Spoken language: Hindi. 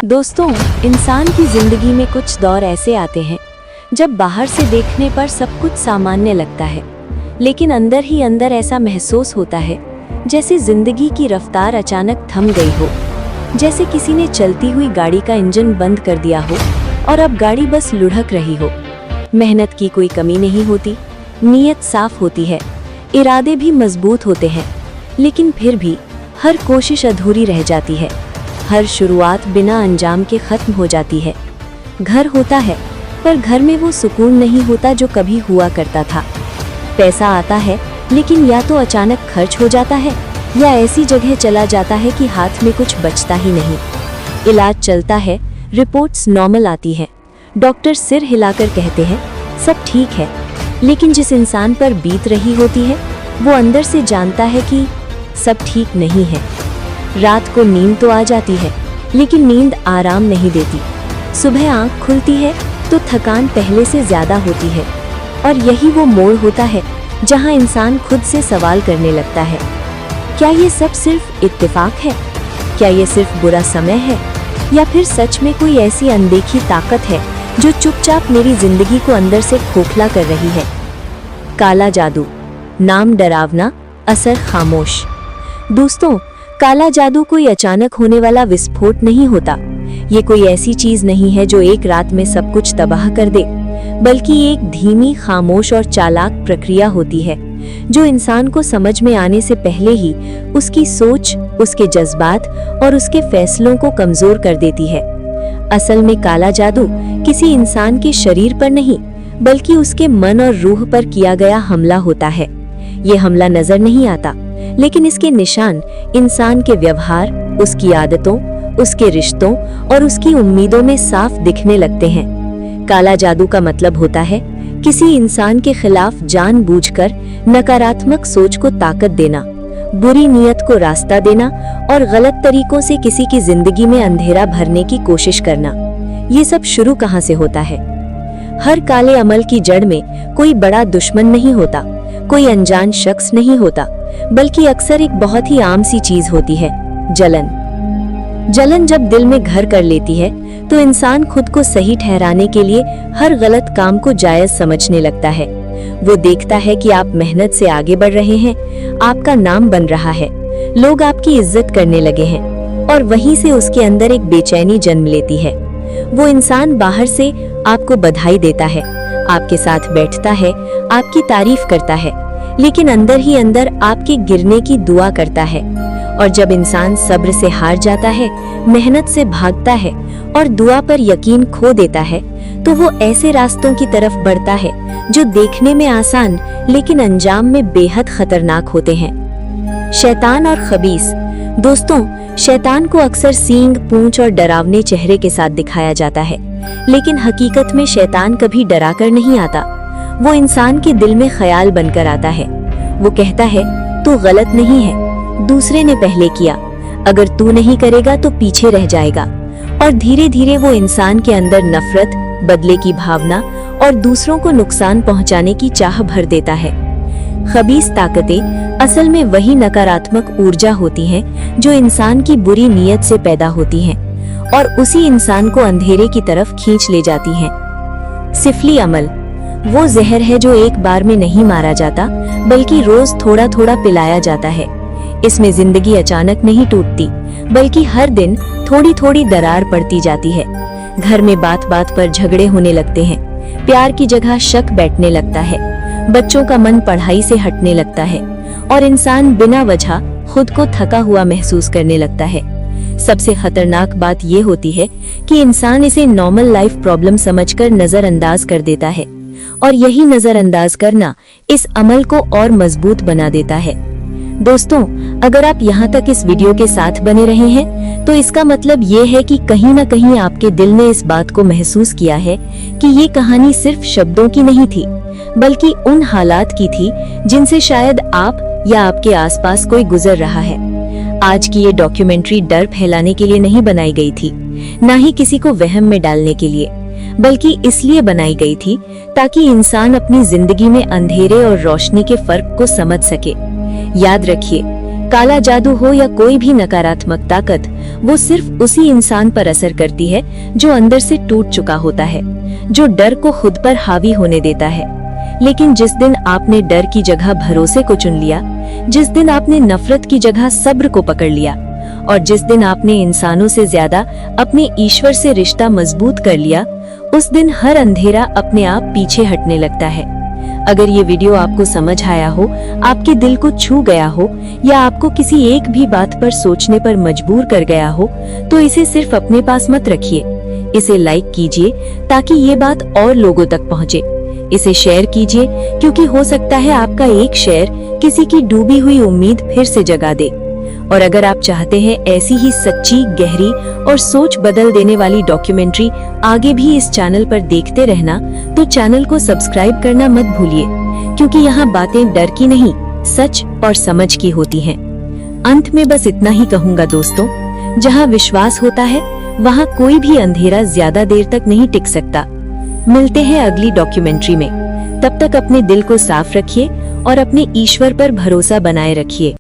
दोस्तों, इंसान की जिंदगी में कुछ दौर ऐसे आते हैं जब बाहर से देखने पर सब कुछ सामान्य लगता है, लेकिन अंदर ही अंदर ऐसा महसूस होता है जैसे जिंदगी की रफ्तार अचानक थम गई हो, जैसे किसी ने चलती हुई गाड़ी का इंजन बंद कर दिया हो और अब गाड़ी बस लुढ़क रही हो। मेहनत की कोई कमी नहीं होती, नीयत साफ होती है, इरादे भी मजबूत होते हैं, लेकिन फिर भी हर कोशिश अधूरी रह जाती है। हर शुरुआत बिना अंजाम के खत्म हो जाती है। घर होता है, पर घर में वो सुकून नहीं होता जो कभी हुआ करता था। पैसा आता है, लेकिन या तो अचानक खर्च हो जाता है या ऐसी जगह चला जाता है कि हाथ में कुछ बचता ही नहीं। इलाज चलता है, रिपोर्ट्स नॉर्मल आती है, डॉक्टर सिर हिलाकर कहते हैं सब ठीक है, लेकिन जिस इंसान पर बीत रही होती है वो अंदर से जानता है कि सब ठीक नहीं है। रात को नींद तो आ जाती है, लेकिन नींद आराम नहीं देती। सुबह आंख खुलती है तो थकान पहले से ज्यादा होती है, और यही वो मोड़ होता है जहां इंसान खुद से सवाल करने लगता है, क्या ये सब सिर्फ इत्तेफाक है? क्या ये सिर्फ बुरा समय है, या फिर सच में कोई ऐसी अनदेखी ताकत है जो चुपचाप मेरी जिंदगी को अंदर से खोखला कर रही है? काला जादू, नाम डरावना, असर खामोश। दोस्तों, काला जादू कोई अचानक होने वाला विस्फोट नहीं होता। ये कोई ऐसी चीज नहीं है जो एक रात में सब कुछ तबाह कर दे, बल्कि एक धीमी, खामोश और चालाक प्रक्रिया होती है जो इंसान को समझ में आने से पहले ही उसकी सोच, उसके जज्बात और उसके फैसलों को कमजोर कर देती है। असल में काला जादू किसी इंसान के शरीर पर नहीं, बल्कि उसके मन और रूह पर किया गया हमला होता है। ये हमला नजर नहीं आता, लेकिन इसके निशान इंसान के व्यवहार, उसकी आदतों, उसके रिश्तों और उसकी उम्मीदों में साफ दिखने लगते हैं। काला जादू का मतलब होता है किसी इंसान के खिलाफ जानबूझकर नकारात्मक सोच को ताकत देना, बुरी नीयत को रास्ता देना और गलत तरीकों से किसी की जिंदगी में अंधेरा भरने की कोशिश करना। ये सब शुरू कहाँ से होता है? हर काले अमल की जड़ में कोई बड़ा दुश्मन नहीं होता, कोई अनजान शख्स नहीं होता, बल्कि अक्सर एक बहुत ही आम सी चीज होती है, जलन। जलन जब दिल में घर कर लेती है तो इंसान खुद को सही ठहराने के लिए हर गलत काम को जायज समझने लगता है। वो देखता है कि आप मेहनत से आगे बढ़ रहे हैं, आपका नाम बन रहा है, लोग आपकी इज्जत करने लगे हैं, और वहीं से उसके अंदर एक बेचैनी जन्म लेती है। वो इंसान बाहर से आपको बधाई देता है, आपके साथ बैठता है, आपकी तारीफ करता है, लेकिन अंदर ही अंदर आपके गिरने की दुआ करता है। और जब इंसान सब्र से हार जाता है, मेहनत से भागता है और दुआ पर यकीन खो देता है, तो वो ऐसे रास्तों की तरफ बढ़ता है जो देखने में आसान लेकिन अंजाम में बेहद खतरनाक होते हैं। शैतान और खबीस। दोस्तों, शैतान को अक्सर सींग, पूंछ और डरावने चेहरे के साथ दिखाया जाता है, लेकिन हकीकत में शैतान कभी डरा कर नहीं आता। वो इंसान के दिल में ख्याल बनकर आता है। वो कहता है तू गलत नहीं है, दूसरे ने पहले किया, अगर तू नहीं करेगा तो पीछे रह जाएगा। और धीरे धीरे वो इंसान के अंदर नफरत, बदले की भावना और दूसरों को नुकसान पहुंचाने की चाह भर देता है। खबीस ताकतें असल में वही नकारात्मक ऊर्जा होती हैं जो इंसान की बुरी नीयत से पैदा होती हैं और उसी इंसान को अंधेरे की तरफ खींच ले जाती हैं। सिफली अमल वो जहर है जो एक बार में नहीं मारा जाता, बल्कि रोज थोड़ा थोड़ा पिलाया जाता है। इसमें जिंदगी अचानक नहीं टूटती, बल्कि हर दिन थोड़ी थोड़ी दरार पड़ती जाती है। घर में बात बात पर झगड़े होने लगते हैं, प्यार की जगह शक बैठने लगता है, बच्चों का मन पढ़ाई से हटने लगता है और इंसान बिना वजह खुद को थका हुआ महसूस करने लगता है। सबसे खतरनाक बात ये होती है कि इंसान इसे नॉर्मल लाइफ प्रॉब्लम समझकर नजरअंदाज कर देता है, और यही नजरअंदाज करना इस अमल को और मजबूत बना देता है। दोस्तों, अगर आप यहाँ तक इस वीडियो के साथ बने रहे हैं तो इसका मतलब ये है कि कहीं न कहीं आपके दिल ने इस बात को महसूस किया है कि ये कहानी सिर्फ शब्दों की नहीं थी, बल्कि उन हालात की थी जिनसे शायद आप या आपके आसपास कोई गुजर रहा है। आज की ये डॉक्यूमेंट्री डर फैलाने के लिए नहीं बनाई गई थी, ना ही किसी को वहम में डालने के लिए, बल्कि इसलिए बनाई गई थी ताकि इंसान अपनी जिंदगी में अंधेरे और रोशनी के फर्क को समझ सके। याद रखिए, काला जादू हो या कोई भी नकारात्मक ताकत, वो सिर्फ उसी इंसान पर असर करती है जो अंदर से टूट चुका होता है, जो डर को खुद पर हावी होने देता है। लेकिन जिस दिन आपने डर की जगह भरोसे को चुन लिया, जिस दिन आपने नफरत की जगह सब्र को पकड़ लिया, और जिस दिन आपने इंसानों से ज्यादा अपने ईश्वर से रिश्ता मजबूत कर लिया, उस दिन हर अंधेरा अपने आप पीछे हटने लगता है। अगर ये वीडियो आपको समझ आया हो, आपके दिल को छू गया हो, या आपको किसी एक भी बात पर सोचने पर मजबूर कर गया हो, तो इसे सिर्फ अपने पास मत रखिए, इसे लाइक कीजिए ताकि ये बात और लोगों तक पहुंचे। इसे शेयर कीजिए क्योंकि हो सकता है आपका एक शेयर किसी की डूबी हुई उम्मीद फिर से जगा दे। और अगर आप चाहते हैं ऐसी ही सच्ची, गहरी और सोच बदल देने वाली डॉक्यूमेंट्री आगे भी इस चैनल पर देखते रहना, तो चैनल को सब्सक्राइब करना मत भूलिए, क्योंकि यहाँ बातें डर की नहीं, सच और समझ की होती हैं। अंत में बस इतना ही कहूँगा दोस्तों, जहाँ विश्वास होता है वहाँ कोई भी अंधेरा ज्यादा देर तक नहीं टिक सकता। मिलते हैं अगली डॉक्यूमेंट्री में, तब तक अपने दिल को साफ रखिए और अपने ईश्वर पर भरोसा बनाए रखिए।